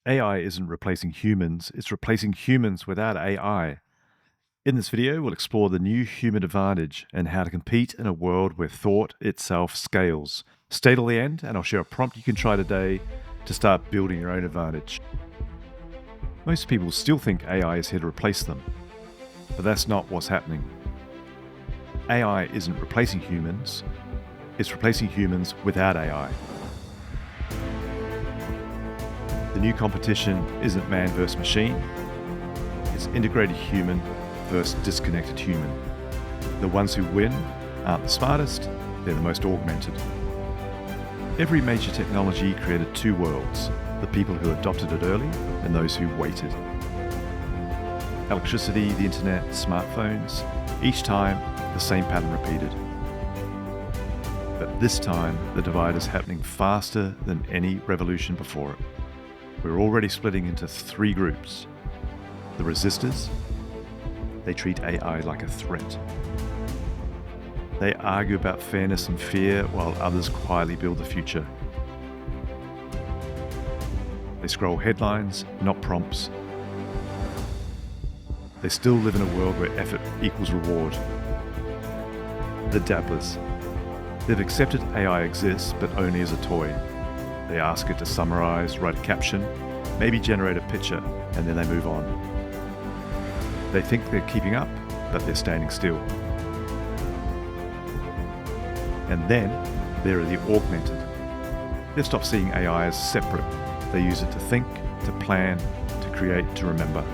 AI isn't replacing humans, it's replacing humans without AI. In this video, we'll explore the new human advantage and how to compete in a world where thought itself scales. Stay till the end, and I'll share a prompt you can try today to start building your own advantage. Most people still think AI is here to replace them, but that's not what's happening. AI isn't replacing humans, it's replacing humans without AI. The new competition isn't man versus machine, it's integrated human versus disconnected human. The ones who win aren't the smartest, they're the most augmented. Every major technology created two worlds, the people who adopted it early and those who waited. Electricity, the internet, smartphones, each time the same pattern repeated. But this time, the divide is happening faster than any revolution before it. We're already splitting into three groups. The resistors, they treat AI like a threat. They argue about fairness and fear while others quietly build the future. They scroll headlines, not prompts. They still live in a world where effort equals reward. The dabblers. They've accepted AI exists, but only as a toy. They ask it to summarize, write a caption, maybe generate a picture, and then they move on. They think they're keeping up, but they're standing still. And then there are the augmented. They've stopped seeing AI as separate. They use it to think, to plan, to create, to remember.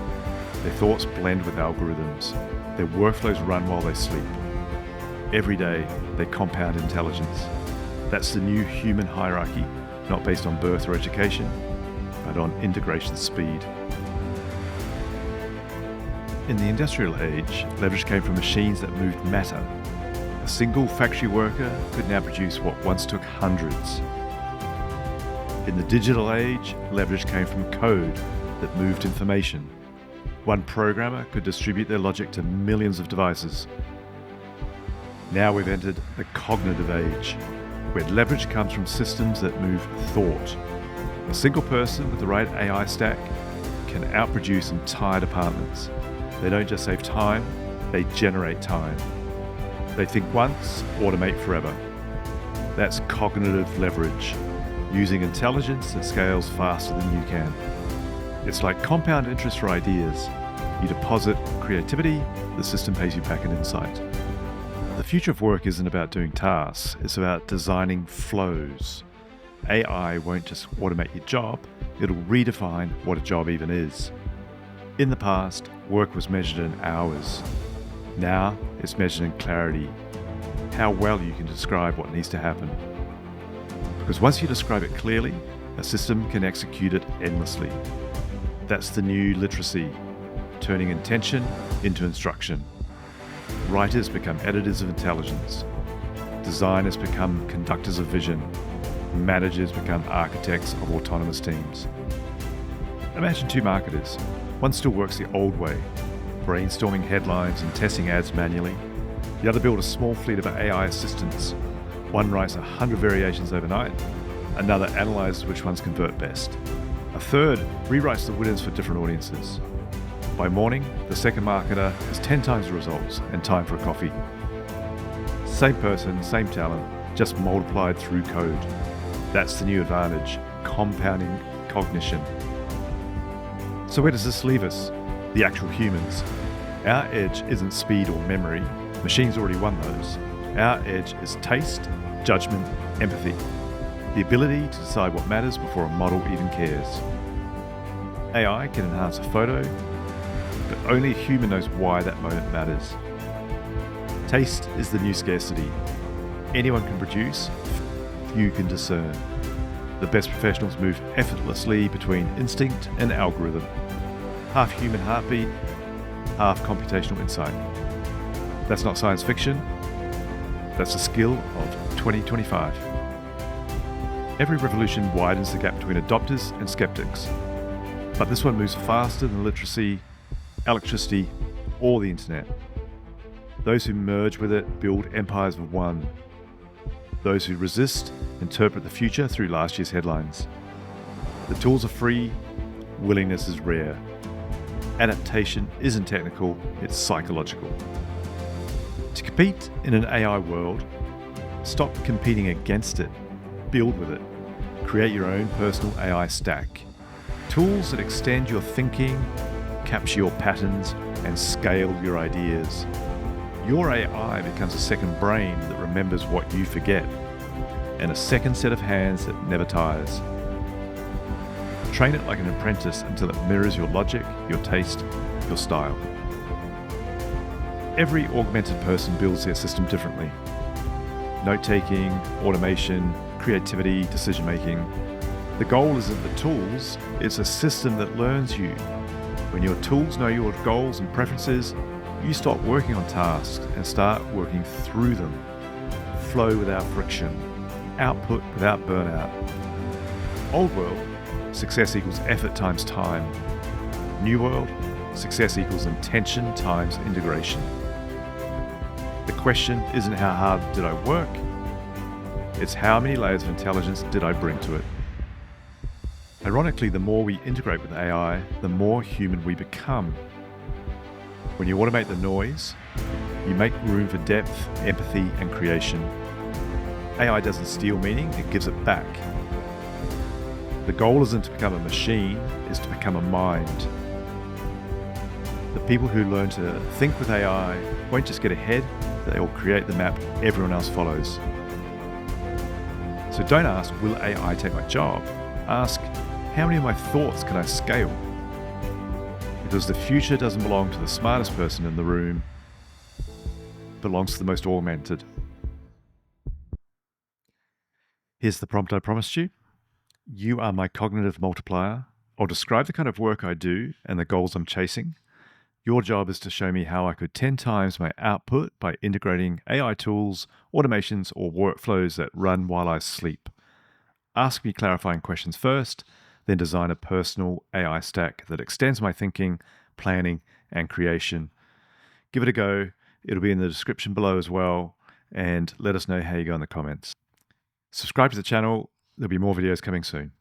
Their thoughts blend with algorithms. Their workflows run while they sleep. Every day, they compound intelligence. That's the new human hierarchy, not based on birth or education, but on integration speed. In the industrial age, leverage came from machines that moved matter. A single factory worker could now produce what once took hundreds. In the digital age, leverage came from code that moved information. One programmer could distribute their logic to millions of devices. Now we've entered the cognitive age, where leverage comes from systems that move thought. A single person with the right AI stack can outproduce entire departments. They don't just save time, they generate time. They think once, automate forever. That's cognitive leverage, using intelligence that scales faster than you can. It's like compound interest for ideas. You deposit creativity, the system pays you back in insight. The future of work isn't about doing tasks, it's about designing flows. AI won't just automate your job, it'll redefine what a job even is. In the past, work was measured in hours. Now, it's measured in clarity, how well you can describe what needs to happen. Because once you describe it clearly, a system can execute it endlessly. That's the new literacy, turning intention into instruction. Writers become editors of intelligence. Designers become conductors of vision. Managers become architects of autonomous teams. Imagine two marketers. One still works the old way, brainstorming headlines and testing ads manually. The other built a small fleet of AI assistants. One writes 100 variations overnight. Another analyzes which ones convert best. A third rewrites the winners for different audiences. By morning, the second marketer has 10 times the results and time for a coffee. Same person, same talent, just multiplied through code. That's the new advantage, compounding cognition. So where does this leave us? The actual humans. Our edge isn't speed or memory. Machines already won those. Our edge is taste, judgment, empathy. The ability to decide what matters before a model even cares. AI can enhance a photo, but only a human knows why that moment matters. Taste is the new scarcity. Anyone can produce, few can discern. The best professionals move effortlessly between instinct and algorithm. Half human heartbeat, half computational insight. That's not science fiction, that's the skill of 2025. Every revolution widens the gap between adopters and skeptics. But this one moves faster than literacy, electricity, or the internet. Those who merge with it build empires of one. Those who resist interpret the future through last year's headlines. The tools are free, willingness is rare. Adaptation isn't technical, it's psychological. To compete in an AI world, stop competing against it, build with it. Create your own personal AI stack. Tools that extend your thinking, capture your patterns, and scale your ideas. Your AI becomes a second brain that remembers what you forget, and a second set of hands that never tires. Train it like an apprentice until it mirrors your logic, your taste, your style. Every augmented person builds their system differently. Note-taking, automation, creativity, decision-making. The goal isn't the tools, it's a system that learns you. When your tools know your goals and preferences, you stop working on tasks and start working through them. Flow without friction. Output without burnout. Old world, success equals effort times time. New world, success equals intention times integration. The question isn't how hard did I work, it's how many layers of intelligence did I bring to it. Ironically, the more we integrate with AI, the more human we become. When you automate the noise, you make room for depth, empathy, and creation. AI doesn't steal meaning, it gives it back. The goal isn't to become a machine, it's to become a mind. The people who learn to think with AI won't just get ahead, they will create the map everyone else follows. So don't ask, will AI take my job? Ask, how many of my thoughts can I scale? Because the future doesn't belong to the smartest person in the room, it belongs to the most augmented. Here's the prompt I promised you. You are my cognitive multiplier. I'll describe the kind of work I do and the goals I'm chasing. Your job is to show me how I could 10 times my output by integrating AI tools, automations, or workflows that run while I sleep. Ask me clarifying questions first, then design a personal AI stack that extends my thinking, planning, and creation. Give it a go. It'll be in the description below as well, and let us know how you go in the comments. Subscribe to the channel. There'll be more videos coming soon.